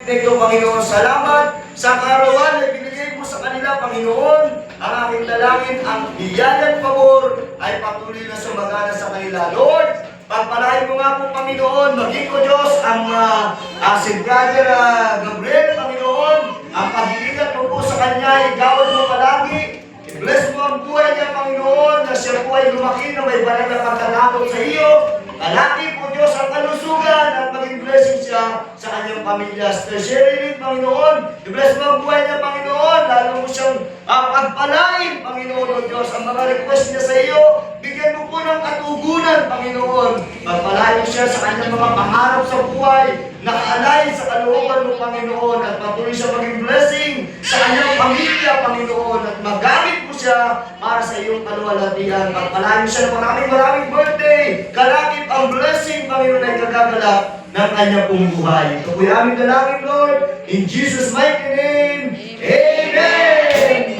Ito, Panginoon, salamat sa karawan na binigay mo sa kanila, Panginoon. Ang aking dalangin, ang biyayang pabor ay patuloy na sumagana sa kanila. Lord, pagpalain mo nga po, Panginoon, maging ko Diyos ang si Brother Gabriel, Panginoon. Ang pag-iingat mo po sa kanya, igawad mo palagi. I-bless mo ang buhay niya, Panginoon, na siya po ay lumaki na may banal na pagkatakot sa iyo. Kalaki po Diyos ang kalusugan at maging blessing siya sa kanyang pamilya. Especially, Panginoon, i-bless mo ang buhay niya, Panginoon. Lalo mo siyang pagpalain, Panginoon o Diyos. Ang mga request niya sa iyo, bigyan mo po ng katugunan, Panginoon. Pagpalain mo siya sa kanyang mga pangarap sa buhay, nakaalay sa kalooban mo, Panginoon. At patuloy siya maging blessing sa kanyang pamilya, Panginoon. At magamit mo siya para sa iyong kaluwalhatian. Pagpalain mo siya ng maraming birthday. Kalakip ang blessing, Panginoon, ay kagagalak ng kanyang pong buhay. Ito po'y aming dalangin, Lord. In Jesus' mighty name, Amen!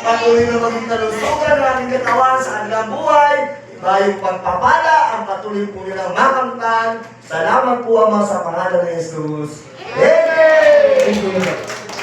Patuloy na maging kalusugan ng aming katawan sa kanilang buhay. Bayong pagpapala ang patuloy po nilang makamtan. Salamat po, Ama, sa pangalan ng Jesus. Amen!